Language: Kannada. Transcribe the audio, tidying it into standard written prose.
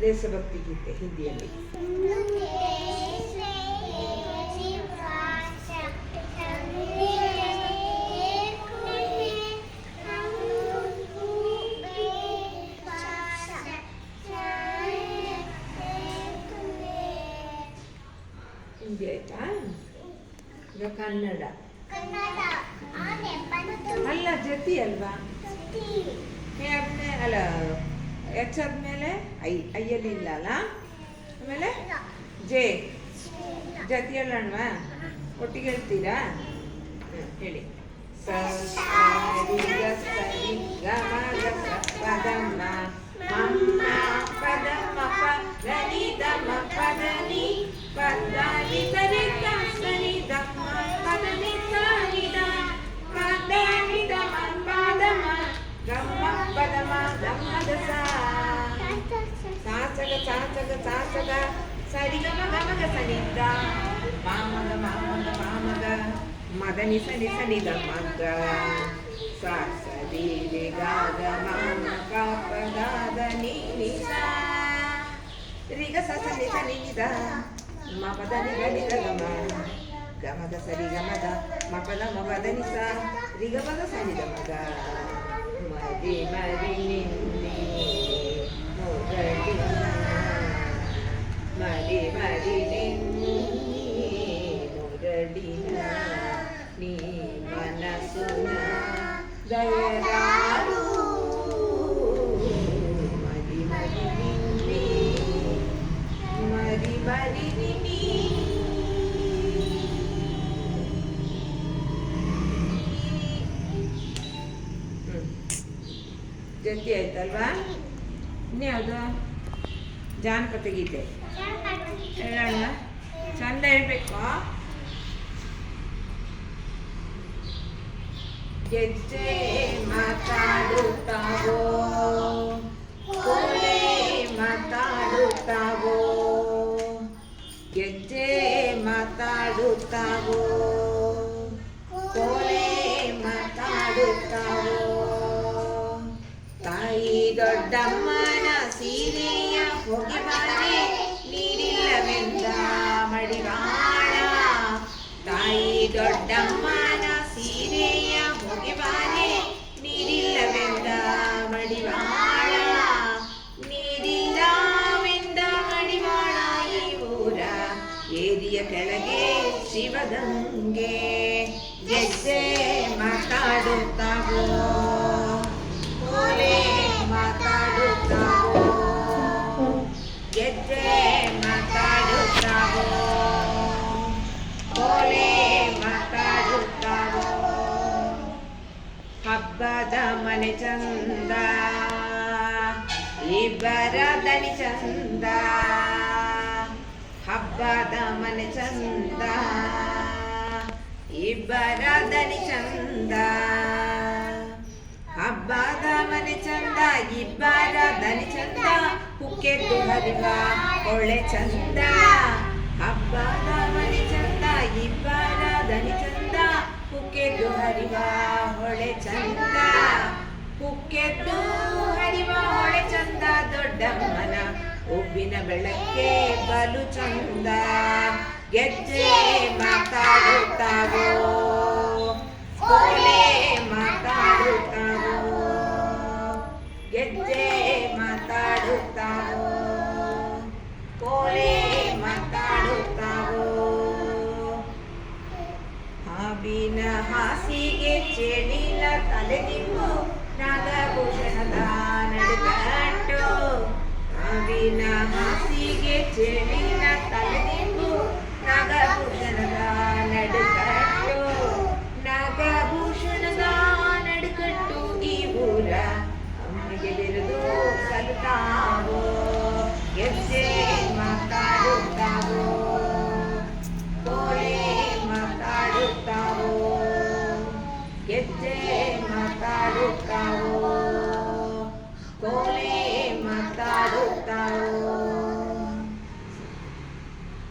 ದೇಶಭಕ್ತಿ ಗೀತೆ ಹಿಂದಿಯಲ್ಲಿ. ಹಿಂದಿ ಆಯ್ತಾ? ಈಗ ಕನ್ನಡ ಅಲ್ಲ, ಜತಿ ಅಲ್ವಾ? ಅಲ್ಲ, ಹೆಚ್ಚಾದ್ಮೇಲೆ ಐಯಲ್ಲಿ ಇಲ್ಲ ಅಲ್ಲ. ಆಮೇಲೆ ಜೆ ಜತಿ ಹೇಳೋಣವಾ? ಒಟ್ಟಿಗೆ ಹೇಳ್ತೀರಾ? ಹೇಳಿ. ಸರಿ ಗಮ ಪದಮ್ಮ ಮಮ್ಮ ಪದಮ್ಮ ಪದನಿ ದಮ ಪದನಿ ಪದನಿ ಸರಿ ಸರಿ ದಮ್ಮ ಪದನಿ ಸರಿ ದ ಪದನಿ ದಮ ಪದಮ ಗಮ್ಮ ಪದಮ ಗಮ್ಮದ ಸಾಸಗ ಸಾಸಗ ಸಾಸಗ ಸರಿ ಗಮ ಗಮಗ ಸನಿದ ಮಾಮಗ ಮಾಮಗ ಮಾಮಗ ಮದನಿ ಸನಿ ಸನಿ ದ ಮಗ ಸ ಸರಿ ರೆ ಗ ಗ ಮಾಮ ಕ ಪ ದ ದ ನಿ ನಿ ಸ ರಿ ಗ ಸ ಸನಿ ಸನಿ ದ ಮ ಪ ದ ನಿ ಗ ನಿ ಗ ಗ ಮ ಗ ಮ ದ ಸರಿ ಗ ಮ ದ ಮ ಪ ದ ಮ ಪ ದ ನಿ ಸ ರಿ ಗ ಮ ದ ಸನಿ ದ ಮ ಗ ಮರಿ ಮರಿ ನಿನ್ನಿ ಮೊಗಡಿ ಮರಿ ಮರಿ ನಿನ್ನಿ ಮೊಗಡಿನ ನೀ ಮನಸುನ ದಯರಾಡು ಮರಿ ಮರಿ ನಿನ್ನಿ ಮರಿ ಮರಿ ನಿನ್ನಿ. ಜತಿ ಆಯ್ತಲ್ವಾ? ಇನ್ಯಾವುದು? ಜಾನಪದ ಗೀತೆ ಹೇಳೋಣ. ಚಂದ ಹೇಳ್ಬೇಕು. ಗೆಜ್ಜೆ ಮಾತಾಡುತ್ತಾವೋ, ಕೋಲೆ ಮಾತಾಡುತ್ತಾವೋ, ಗೆಜ್ಜೆ ಮಾತಾಡುತ್ತಾವೋ, ಕೋಲೆ ಮಾತಾಡುತ್ತಾವೋ, ತಾಯಿ ದೊಡ್ಡಮ್ಮನ ಸೀರೆಯ ಹೊಗೆಬಾನೆ ನೀರಿಲ್ಲವೆಂದ ಮಡಿವಾಳ, ತಾಯಿ ದೊಡ್ಡಮ್ಮನ ಸೀರೆಯ ಹೊಗೆಬಾನೆ ನೀರಿಲ್ಲವೆಂದ ಮಡಿವಾಳ, ನೀರಿಲ್ಲವೆಂದ ಮಡಿವಾಳ ಈ ಊರ ಏರಿಯ ಕೆಳಗೆ ಶಿವಗಂಗೆ. ಗೆಜ್ಜೆ ಮಾತಾಡುತ್ತಾವೋ, ಕೋಲೆ ಮಾತಾಡುತ್ತಾವೋ, ಗೆಜ್ಜೆ ಮಾತಾಡುತ್ತಾವೋ, ಕೋಲೆ ಮಾತಾಡುತ್ತಾವೋ, ಹಬ್ಬದ ಮನೆ ಚಂದ ಇಬ್ಬರ ದನಿ ಚಂದ, ಹಬ್ಬದ ಮನೆ ಚಂದ ಇಬ್ಬರ ದನಿ ಚಂದ, ಹಬ್ಬದ ಮನೆ ಚಂದ ಇಬ್ಬರ ದನಿ ಚಂದ, ಹುಕ್ಕೆದ್ದು ಹರಿವ ಒಳ್ಳೆ ಚಂದ, ಹಬ್ಬದ ಮನೆ ಚಂದ ಇಬ್ಬರ ದನಿ ಚಂದ, ಹುಕ್ಕೆದ್ದು ಹರಿವ ಹೊಳೆ ಚಂದ, ಹುಕ್ಕೆದ್ದು ಹರಿವ ಹೊಳೆ ಚಂದ, ದೊಡ್ಡಮ್ಮನ ಉಬ್ಬಿನ ಬೆಳಕ್ಕೆ ಬಲು ಚಂದ. ಗೆಜ್ಜೆ ಮಾತಾಡುತ್ತಾವೋ, ಕೋಲೆ ಮಾತಾಡುತ್ತಾವೋ, ಗೆಜ್ಜೆ ಮಾತಾಡುತ್ತಾವೋ, ಕೋಲೆ ಮಾತಾಡುತ್ತಾವೋ, ಹಾವಿನ ಹಾಸಿಗೆ ಚೆಡಿಲ ತಲೆದಿಂಬು ನಾಗಭೂಷಣದ ನಡುಗಟ್ಟು, ಹಾವಿನ ಹಾಸಿಗೆ ಚೆಡಿಲ ತಲೆದಿಂಬು ನಾಗಭೂಷಣದ ನಡುಗಟ್ಟು, ನಾಗಭೂಷಣದ ನಡುಗಟ್ಟು ಈ ಊರ ಅಮ್ಮಿಗೆ ಬೆರೆದು ಸಲುತ್ತಾವೋ, ಗೆಜ್ಜೆ ಮಾತಾಡುತ್ತಾವೋ, ಕೋಲೆ ಮಾತಾಡುತ್ತಾವೋ, ಗೆಜ್ಜೆ